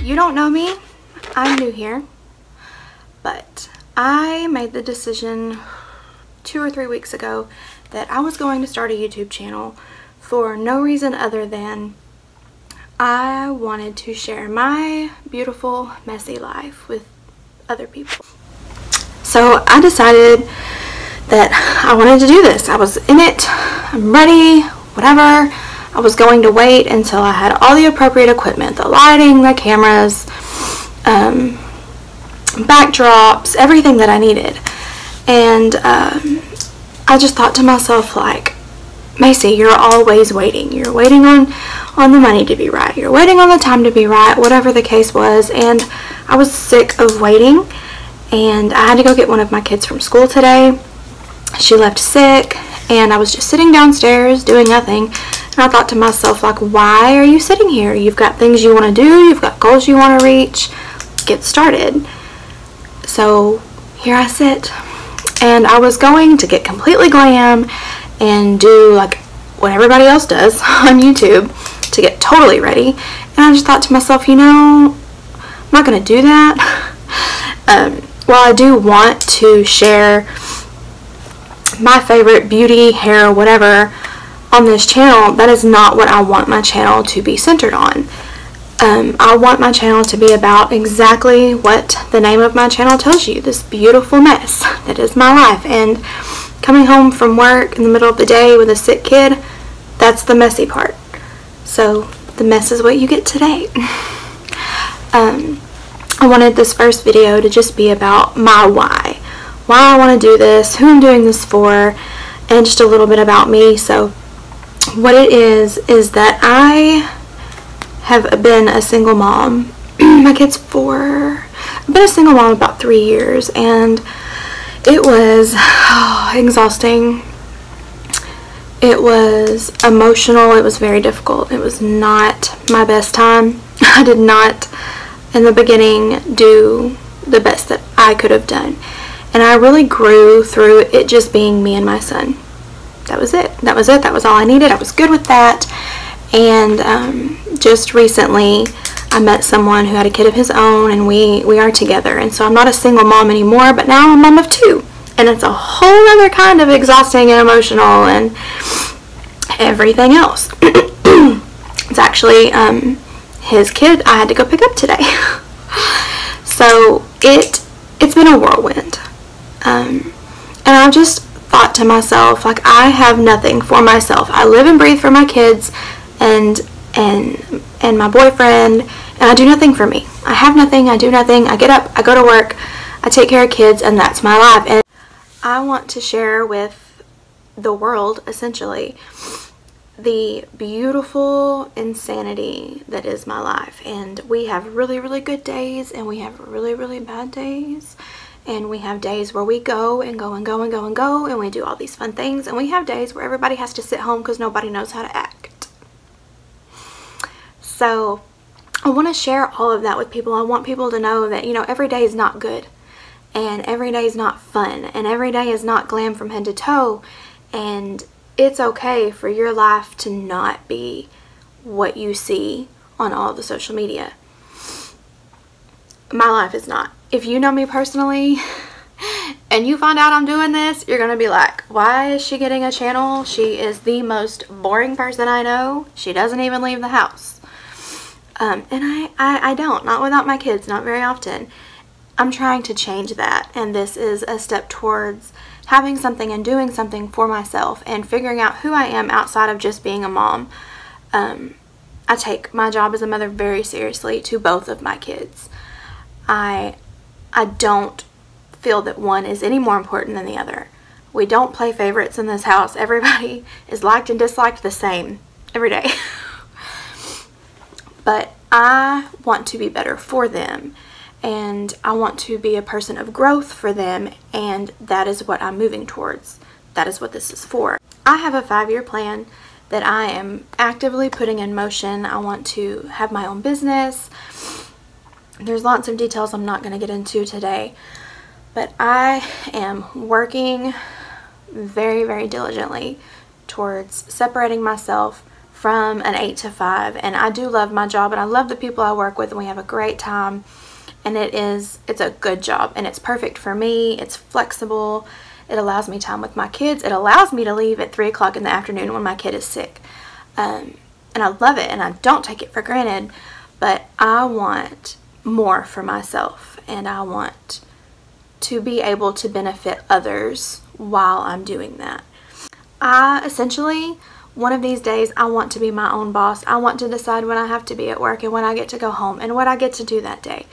you don't know me, I'm new here, but I made the decision 2 or 3 weeks ago that I was going to start a YouTube channel for no reason other than I wanted to share my beautiful, messy life with other people. So I decided that I wanted to do this. I was in it, I'm ready, whatever. I was going to wait until I had all the appropriate equipment, the lighting, the cameras, backdrops, everything that I needed. And I just thought to myself, like, Macy, you're always waiting. You're waiting on the money to be right. You're waiting on the time to be right, whatever the case was. And I was sick of waiting, and I had to go get one of my kids from school today. She left sick, and I was just sitting downstairs doing nothing. And I thought to myself, like, why are you sitting here? You've got things you want to do. You've got goals you want to reach. Get started. So here I sit. And I was going to get completely glam and do like what everybody else does on YouTube to get totally ready. And I just thought to myself, you know, I'm not going to do that. While I do want to share my favorite beauty, hair, whatever on this channel, that is not what I want my channel to be centered on. I want my channel to be about exactly what the name of my channel tells you, this beautiful mess that is my life. And coming home from work in the middle of the day with a sick kid, that's the messy part. So the mess is what you get today. I wanted this first video to just be about my why I want to do this, who I'm doing this for, and just a little bit about me. So what it is that I have been a single mom. My kid's 4. I've been a single mom about 3 years, and it was exhausting. It was emotional. It was very difficult. It was not my best time. I did not, in the beginning, do the best that I could have done. And I really grew through it just being me and my son. That was it. That was it. That was all I needed. I was good with that. And just recently I met someone who had a kid of his own, and we are together. And so I'm not a single mom anymore, but now I'm a mom of 2. And it's a whole other kind of exhausting and emotional and everything else. It's actually his kid I had to go pick up today. So it's been a whirlwind. And I've just thought to myself, like, I have nothing for myself. I live and breathe for my kids and my boyfriend, and I do nothing for me. I have nothing, I do nothing. I get up, I go to work, I take care of kids, and that's my life. And I want to share with the world, essentially, the beautiful insanity that is my life. And we have really, really good days, and we have really, really bad days. And we have days where we go and go and go and go and go, and we do all these fun things. And we have days where everybody has to sit home because nobody knows how to act. So I want to share all of that with people. I want people to know that, you know, every day is not good. And every day is not fun. And every day is not glam from head to toe. And it's okay for your life to not be what you see on all the social media. My life is not. If you know me personally and you find out I'm doing this, you're going to be like, why is she getting a channel? She is the most boring person I know. She doesn't even leave the house. And I don't. Not without my kids. Not very often. I'm trying to change that. And this is a step towards having something and doing something for myself and figuring out who I am outside of just being a mom. I take my job as a mother very seriously to both of my kids. I don't feel that one is any more important than the other. We don't play favorites in this house. Everybody is liked and disliked the same every day. But I want to be better for them, and I want to be a person of growth for them, and that is what I'm moving towards. That is what this is for. I have a 5-year plan that I am actively putting in motion. I want to have my own business. There's lots of details I'm not going to get into today, but I am working very, very diligently towards separating myself from an 8 to 5, and I do love my job, and I love the people I work with, and we have a great time, and it's a good job, and it's perfect for me. It's flexible. It allows me time with my kids. It allows me to leave at 3 o'clock in the afternoon when my kid is sick, and I love it, and I don't take it for granted, but I want more for myself, and I want to be able to benefit others while I'm doing that. Essentially, one of these days, I want to be my own boss. I want to decide when I have to be at work and when I get to go home and what I get to do that day.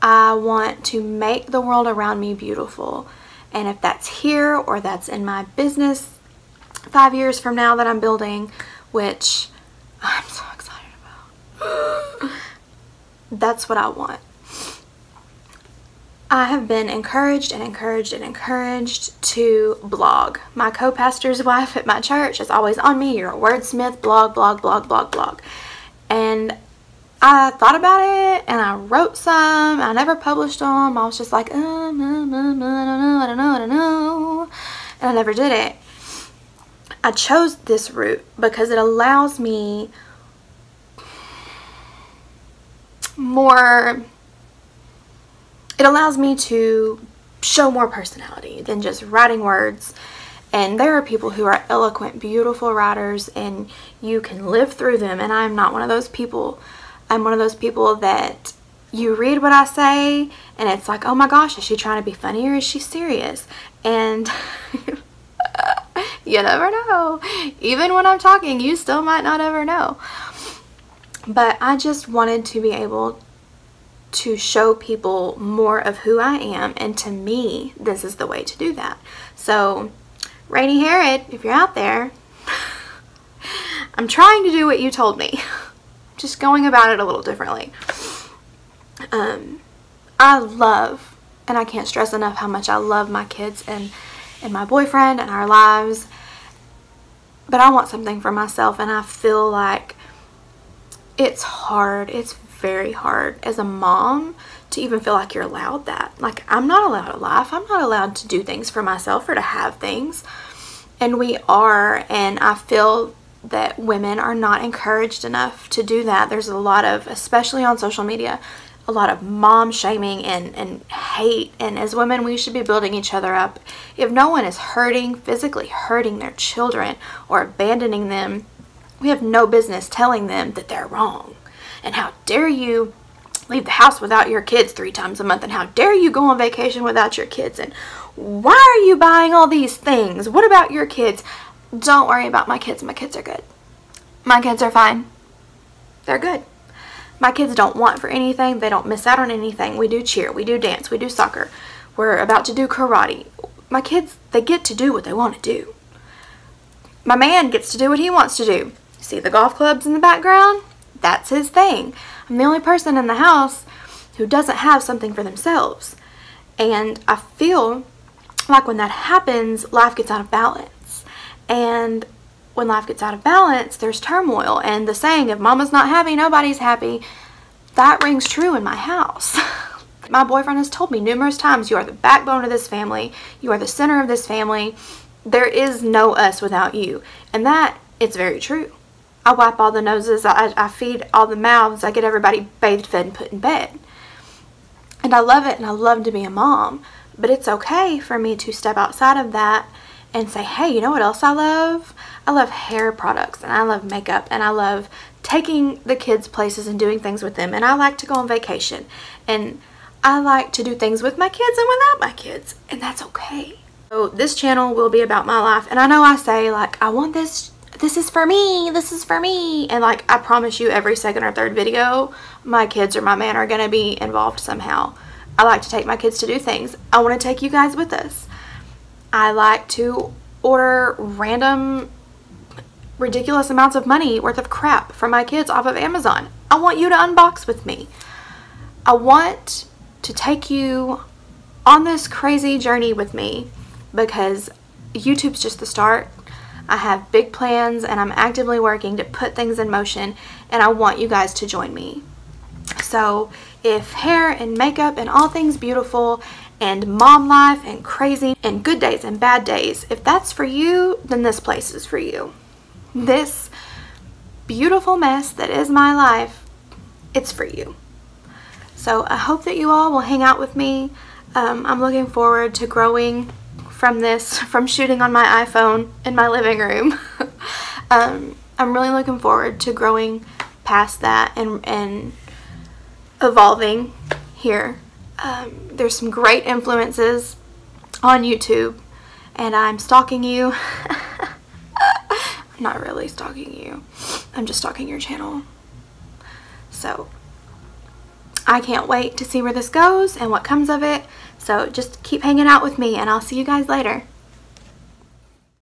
I want to make the world around me beautiful. And if that's here or that's in my business 5 years from now that I'm building, which I'm so excited about, that's what I want. I have been encouraged to blog. My co-pastor's wife at my church is always on me. You're a wordsmith, blog, blog, blog, blog, blog. And I thought about it, and I wrote some. I never published them. I was just like, I don't know. And I never did it. I chose this route because it allows me to show more personality than just writing words. And there are people who are eloquent, beautiful writers, and you can live through them, and I'm not one of those people. I'm one of those people that you read what I say and it's like, oh my gosh, is she trying to be funny or is she serious? And you never know. Even when I'm talking, you still might not ever know. But I just wanted to be able to show people more of who I am, and to me, this is the way to do that. So, Rainy Herod, if you're out there, I'm trying to do what you told me. Just going about it a little differently. I love, and I can't stress enough how much I love my kids and my boyfriend and our lives, but I want something for myself, and I feel like it's hard. It's very hard as a mom to even feel like you're allowed that. Like, I'm not allowed a life. I'm not allowed to do things for myself or to have things. And we are, and I feel that women are not encouraged enough to do that. There's a lot of, especially on social media, a lot of mom shaming and hate, and as women we should be building each other up. If no one is physically hurting their children or abandoning them, we have no business telling them that they're wrong. And how dare you leave the house without your kids 3 times a month, and how dare you go on vacation without your kids, and why are you buying all these things? What about your kids? Don't worry about my kids. My kids are good. My kids are fine. They're good. My kids don't want for anything. They don't miss out on anything. We do cheer. We do dance. We do soccer. We're about to do karate. My kids, they get to do what they want to do. My man gets to do what he wants to do. See the golf clubs in the background? That's his thing. I'm the only person in the house who doesn't have something for themselves. And I feel like when that happens, life gets out of balance. And when life gets out of balance, there's turmoil. And the saying, if mama's not happy, nobody's happy, that rings true in my house. My boyfriend has told me numerous times, you are the backbone of this family. You are the center of this family. There is no us without you. And that, it's very true. I wipe all the noses, I feed all the mouths, I get everybody bathed, fed, and put in bed. And I love it, and I love to be a mom. But it's okay for me to step outside of that and say, hey, you know what else I love? I love hair products, and I love makeup, and I love taking the kids places and doing things with them. And I like to go on vacation. And I like to do things with my kids and without my kids. And that's okay. So this channel will be about my life. And I know I say, like, I want this is for me, this is for me. And like, I promise you every second or third video, my kids or my man are going to be involved somehow. I like to take my kids to do things. I want to take you guys with us. I like to order random, ridiculous amounts of money worth of crap for my kids off of Amazon. I want you to unbox with me. I want to take you on this crazy journey with me because YouTube's just the start. I have big plans and I'm actively working to put things in motion, and I want you guys to join me. So if hair and makeup and all things beautiful and mom life and crazy and good days and bad days, if that's for you, then this place is for you. This beautiful mess that is my life, it's for you. So I hope that you all will hang out with me. I'm looking forward to growing from this, from shooting on my iPhone in my living room. I'm really looking forward to growing past that and evolving here. There's some great influences on YouTube, and I'm stalking you. I'm not really stalking you. I'm just stalking your channel. So I can't wait to see where this goes and what comes of it. So just keep hanging out with me, and I'll see you guys later.